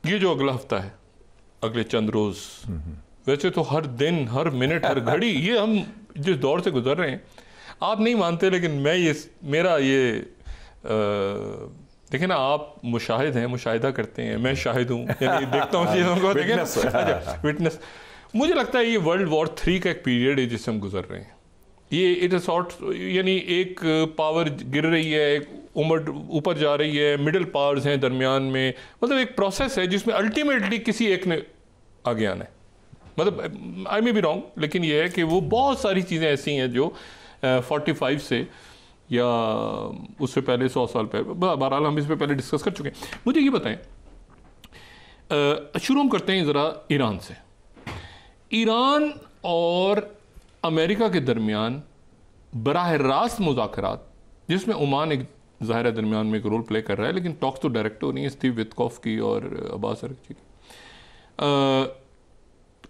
ये जो अगला हफ्ता है, अगले चंद रोज़, वैसे तो हर दिन, हर मिनट, हर घड़ी, ये हम जिस दौर से गुजर रहे हैं, आप नहीं मानते लेकिन मैं मेरा ये देखें ना, आप मुशाहिद हैं, मुशाहिदा करते हैं, मैं शाहिद हूँ, यानी देखता हूँ चीज़ों को, देखें विटनेस। मुझे लगता है ये वर्ल्ड वॉर 3 का एक पीरियड है जिससे हम गुजर रहे हैं। ये इट सॉर्ट, यानी एक पावर गिर रही है, एक उम्र ऊपर जा रही है, मिडिल पावर्स हैं दरमियान में, मतलब एक प्रोसेस है जिसमें अल्टीमेटली किसी एक ने आगे आना है। मतलब आई मे बी रॉन्ग, लेकिन ये है कि वो बहुत सारी चीज़ें ऐसी हैं जो 45 से या उससे पहले 100 साल पहले, बहरहाल हम इस पर पहले डिस्कस कर चुके हैं। मुझे ये बताएं, शुरू हम करते हैं ज़रा ईरान से। ईरान और अमेरिका के दरमियान बराह रास्त मुज़ाकरात, जिसमें ओमान एक ज़ाहिर दरमियान में एक रोल प्ले कर रहा है, लेकिन टॉक्स तो डायरेक्ट हो रही हैं स्टीव विटकॉफ की और अब्बास अरगची की।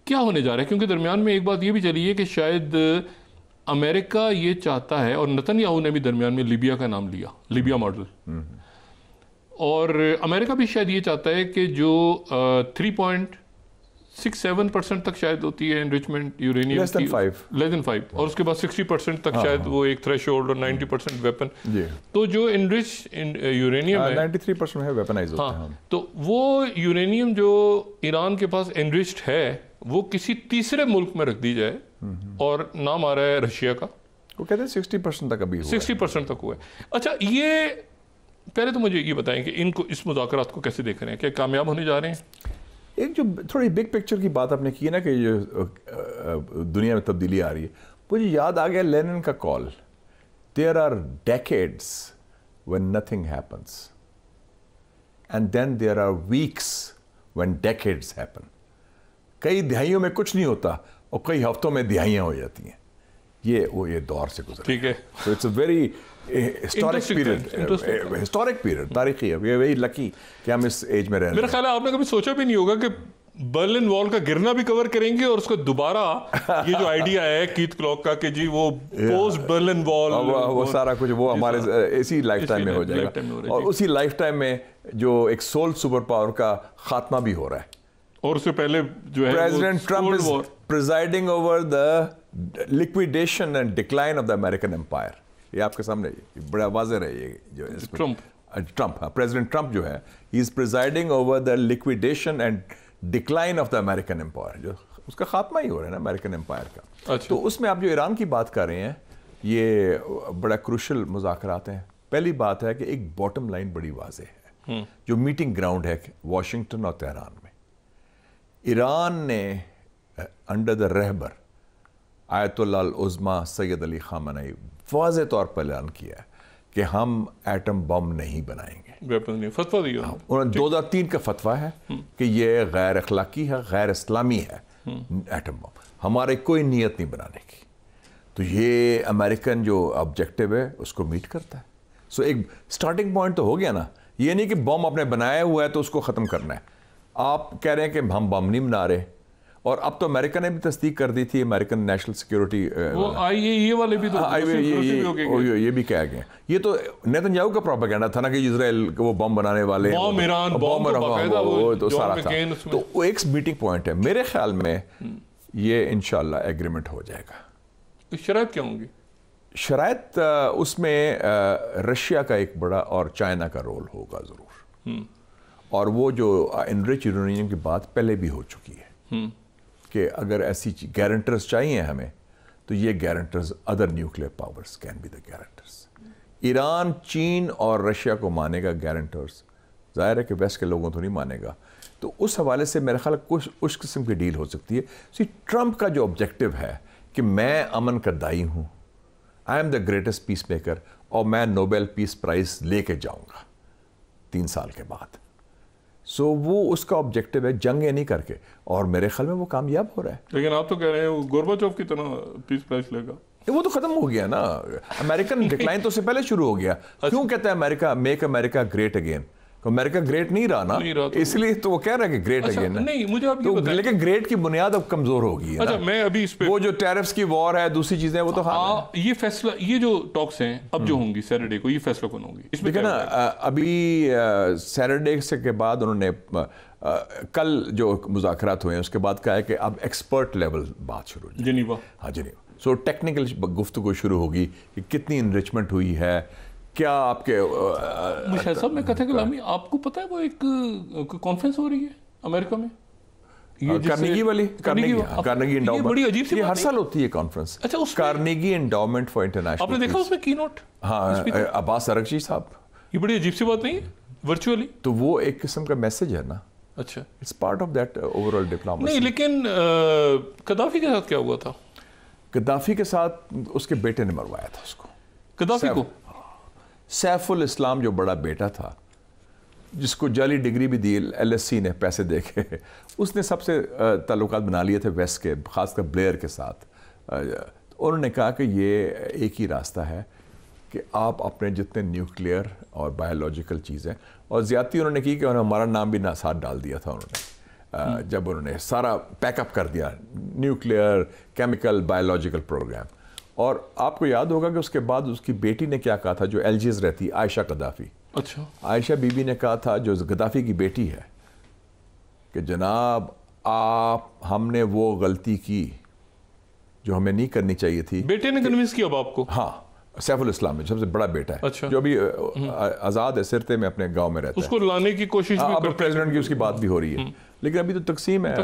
क्या होने जा रहा है? क्योंकि दरमियान में एक बात ये भी चली है कि शायद अमेरिका ये चाहता है, और नेतन्याहू ने भी दरमियान में लीबिया का नाम लिया, लीबिया मॉडल, और अमेरिका भी शायद ये चाहता है कि जो 3.67% तक शायद होती है एनरिचमेंट यूरेनियम, लेस देन 5, और उसके बाद 60% तक शायद वो एक थ्रेशोल्ड, और 90% वेपन। तो जो एनरिच यूरेनियम है, 93% है वेपनाइज होता है। तो वो यूरेनियम जो ईरान के पास एनरिच्ड है, वो किसी तीसरे मुल्क में रख दी जाए, और नाम आ रहा है रशिया का। वो कहते हैं 60% तक अभी हुआ 60% तक हुआ है। अच्छा, ये पहले तो मुझे ये बताएं कि इनको, इस मुज़ाकरात को कैसे देख रहे हैं, क्या कामयाब होने जा रहे हैं? एक जो थोड़ी बिग पिक्चर की बात आपने की है ना, कि जो दुनिया में तब्दीली आ रही है, मुझे याद आ गया लेनिन का call, there are decades when nothing happens and then there are weeks when decades happen. कई दिहाइयों में कुछ नहीं होता और कई हफ्तों में दिहाइयाँ हो जाती हैं। ये दौर से गुजरा। ठीक है, so it's a very historic period, तारीखी है। वी आर वेरी लकी कि हम इस एज में रह रहे हैं। मेरा ख्याल है आपने कभी सोचा भी नहीं होगा कि बर्लिन वॉल का गिरना भी कवर करेंगे, और उसको दोबारा ये जो आइडिया है कीथ क्लॉक का कि जी वो पोस्ट बर्लिन वॉल, वो सारा कुछ वो हमारे इसी लाइफ टाइम में हो जाएगा, और उसी लाइफ टाइम में जो एक सोल सुपर पावर का खात्मा भी हो रहा है। और उससे पहले जो है president Trump is presiding over the liquidation and decline of the American empire. ये आपके सामने बड़ा वाज़ेह है, ये जो ट्रम्प, प्रेसिडेंट ट्रम्प जो है, he is presiding over the liquidation and decline of the American empire, जो उसका खात्मा ही हो रहा है ना अमेरिकन एम्पायर का। अच्छा। तो उसमें आप जो ईरान की बात कर रहे हैं, ये बड़ा क्रूशल मुज़ाकरात हैं। पहली बात है कि एक बॉटम लाइन बड़ी वाज़ेह है, जो मीटिंग ग्राउंड है वाशिंगटन और तेहरान में। ईरान ने अंडर द रहबर Ayatollah al Uzma Sayyid Ali Khamenei वाज़ेह तौर पर ऐलान किया है कि हम एटम बम नहीं बनाएंगे। वेपन नहीं, फतवा दिया उन्होंने 2003 का फतवा है कि ये गैर अखलाकी है, गैर इस्लामी है एटम बम, हमारे कोई नीयत नहीं बनाने की। तो ये अमेरिकन जो ऑब्जेक्टिव है उसको मीट करता है। सो एक स्टार्टिंग पॉइंट तो हो गया ना। ये नहीं कि बम आपने बनाया हुआ है तो उसको ख़त्म करना है। आप कह रहे हैं कि हम बम नहीं बना रहे, और अब तो अमेरिका ने भी तस्दीक कर दी थी, अमेरिकन नेशनल सिक्योरिटी ये वाले भी तो ये भी कह गए। ये तो नेतन्याहू का प्रोपेगेंडा था ना कि इजराइल वो बम बनाने वाले, वो तो सारा था। तो वो एक मीटिंग पॉइंट है। मेरे ख्याल में ये इंशाल्लाह एग्रीमेंट हो जाएगा। शराइत क्या होंगी? शराइत उसमें रशिया का एक बड़ा और चाइना का रोल होगा ज़रूर, और वो जो एनरिच यूरेनियम की बात पहले भी हो चुकी है कि अगर ऐसी गारंटर्स चाहिए हमें, तो ये guarantors other nuclear powers can be the guarantors. Iran, चीन और रशिया को मानेगा गारंटर्स, जाहिर है कि वेस्ट के लोगों तो नहीं मानेगा। तो उस हवाले से मेरा ख्याल कुछ उस किस्म की डील हो सकती है। सी ट्रंप का जो ऑब्जेक्टिव है कि मैं अमन का दाई हूँ, I am the greatest peace maker, और मैं नोबेल पीस प्राइज लेके जाऊँगा 3 साल के बाद। सो वो उसका ऑब्जेक्टिव है, जंग नहीं करके, और मेरे ख्याल में वो कामयाब हो रहा है। लेकिन आप तो कह रहे हैं वो गोरबाचोव की तरह पीस प्राइज लेगा। वो तो खत्म हो गया ना, अमेरिकन डिक्लाइन तो उससे पहले शुरू हो गया। क्यों कहता है America make America great again? America great नहीं रहा ना, इसलिए तो वो कह रहा है कि ग्रेट अगेन। नहीं, मुझे अब ये बताएं, लेकिन ग्रेट की बुनियाद अब कमजोर होगी। अच्छा, मैं अभी इस पे वो जो टैरिफ्स की वॉर है, दूसरी चीजें, वो तो ये फैसला, ये जो टॉक्स हैं अब जो होंगी सैटरडे को, ये फैसला कौन होगी इसमें? देखिए ना, अभी सैटरडे से के बाद उन्होंने कल जो मुज़ाकरात हुए हैं उसके बाद कहा है कि अब एक्सपर्ट लेवल बात शुरू हो जिनीवा। हाँ, जिनीवा। सो टेक्निकल गुफ्तगू शुरू होगी कि कितनी इनरिचमेंट हुई है, क्या आपके मुशाहिद साहब, मैं कथा कलामी, आपको पता है वो एक कॉन्फ्रेंस हो रही है अमेरिका में, कार्नेगी वाली, कार्नेगी एंडाउमेंट, बड़ी अजीब सी ये हर साल होती है कॉन्फ्रेंस। अच्छा, कार्नेगी एंडाउमेंट फॉर इंटरनेशनल, आपने देखा उसमें की नोट? हाँ, अब्बास अरगची साहब। ये बड़ी अजीब सी बात नहीं है वर्चुअली? तो वो एक किस्म का मैसेज है ना। अच्छा, it's part of that overall diplomacy. नहीं, लेकिन कदाफी के साथ क्या हुआ था? कदाफी के साथ उसके बेटे ने मरवाया था उसको, कदाफी को। सैफुल इस्लाम जो बड़ा बेटा था, जिसको जाली डिग्री भी दी LSE ने पैसे देके, उसने सबसे ताल्लुकात बना लिए थे वेस्ट के, खासकर ब्लेयर के साथ। उन्होंने कहा कि ये एक ही रास्ता है कि आप अपने जितने न्यूक्लियर और बायोलॉजिकल चीज़ें, और ज़्यादती उन्होंने की कि उन्होंने हमारा नाम भी ना साथ डाल दिया था उन्होंने, जब उन्होंने सारा पैकअप कर दिया न्यूक्लियर, केमिकल, बायोलॉजिकल प्रोग्राम। और आपको याद होगा कि उसके बाद उसकी बेटी ने क्या कहा था, जो एल्जीज रहती, आयशा कदाफी। अच्छा, आयशा बीबी ने कहा था, जो गद्दाफी की बेटी है, कि जनाब हमने वो गलती की जो हमें नहीं करनी चाहिए थी। बेटे ने कन्विंस किया बाप को? हाँ, सैफुल इस्लाम में सबसे बड़ा बेटा है। अच्छा। जो अभी आज़ाद है, सिरते में अपने गांव में रहता है, उसको लाने की कोशिश भी अब प्रेसिडेंट की उसकी बात भी हो रही है, लेकिन अभी तो तकसीम है,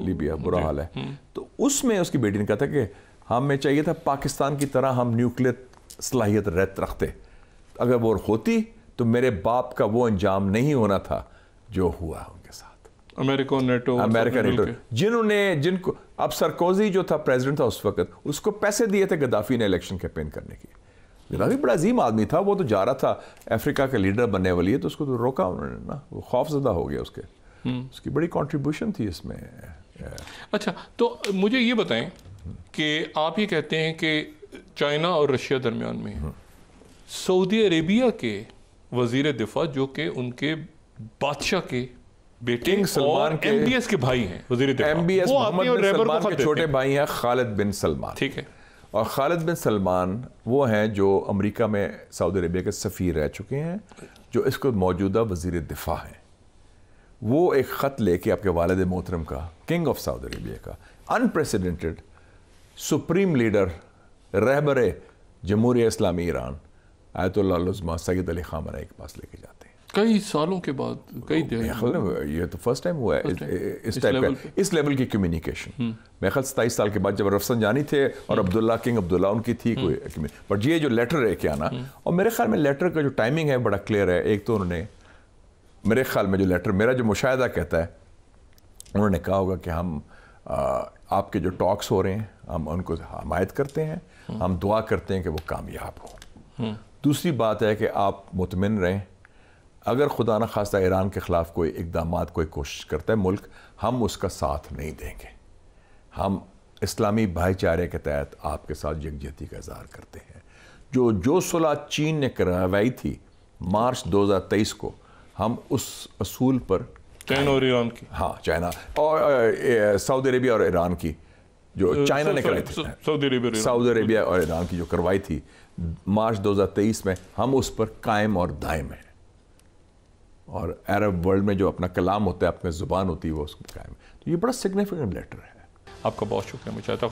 लीबिया बुरा हाल है। तो उसमें उसकी बेटी ने कहा था कि हमें चाहिए था पाकिस्तान की तरह हम न्यूक्लियर सलाहियत रखते, अगर वो होती तो मेरे बाप का वो अंजाम नहीं होना था जो हुआ उनके साथ। अमेरिका नेटो, जिनको अब सरकोजी जो था प्रेसिडेंट था उस वक्त, उसको पैसे दिए थे गद्दाफी ने इलेक्शन कैंपेन करने की। गद्दाफी बड़ा अजीम आदमी था, वो तो जा रहा था अफ्रीका का लीडर बनने वाली है, तो उसको तो रोका उन्होंने ना, वो खौफजदा हो गया उसकी बड़ी कंट्रीब्यूशन थी इसमें। अच्छा, तो मुझे ये बताएं कि आप ये कहते हैं कि चाइना और रशिया दरमियान में सऊदी अरेबिया के वजीर दिफा, जो कि उनके बादशाह के बेटे सलमान के MBS के भाई हैं, वजीर दिफा, MBS मोहम्मद बिन सलमान के छोटे भाई हैं खालिद बिन सलमान। ठीक है। और खालिद बिन सलमान वो हैं जो अमेरिका में सऊदी अरेबिया के सफ़ीर रह चुके हैं, जो इसको मौजूदा वजीर दिफा हैं। वो एक ख़त लेके आपके वालिद मोहतरम का, किंग ऑफ सऊदी अरेबिया का, अनप्रेसिडेंटेड सुप्रीम लीडर, रहबर जमहूरिया इस्लामी ईरान आयतुल्लाह उज़्मा सैयद अली ख़ामेनी के पास लेके जाते हैं कई सालों के बाद, कई ये तो फर्स्ट टाइम हुआ है इस टाइप का, इस लेवल की कम्युनिकेशन। मेरे ख्याल 27 साल के बाद जब रफसंजानी थे और अब्दुल्ला, किंग अब्दुल्ला उनकी थी कोई, बट ये जो लेटर है क्या ना, और मेरे ख्याल में लेटर का जो टाइमिंग है बड़ा क्लियर है। एक तो उन्होंने, मेरे ख्याल में जो लेटर, मेरा जो मुशाहिदा कहता है, उन्होंने कहा होगा कि हम आपके जो टॉक्स हो रहे हैं हम उनको हमायत करते हैं, हम दुआ करते हैं कि वो कामयाब हो। दूसरी बात है कि आप मुतमिन रहें, अगर खुदा न खास्ता ईरान के ख़िलाफ़ कोई इक़दामात, कोई कोशिश करता है मुल्क, हम उसका साथ नहीं देंगे। हम इस्लामी भाईचारे के तहत आपके साथ यकजहती का इज़हार करते हैं। जो सुलह चीन ने करवाई थी मार्च 2023 को, हम उस असूल पर, चाइना और ईरान की, हाँ चाइना और सऊदी अरेबिया और ईरान की, जो चाइना ने कराई थी, सऊदी अरेबिया और ईरान की जो करवाई थी मार्च 2023 में, हम उस पर कायम और दायम हैं। और अरब वर्ल्ड में जो अपना कलाम होता है, अपनी ज़ुबान होती है, वो उसको कायम है। तो ये बड़ा सिग्निफिकेंट लेटर है। आपका बहुत शुक्रिया मुझे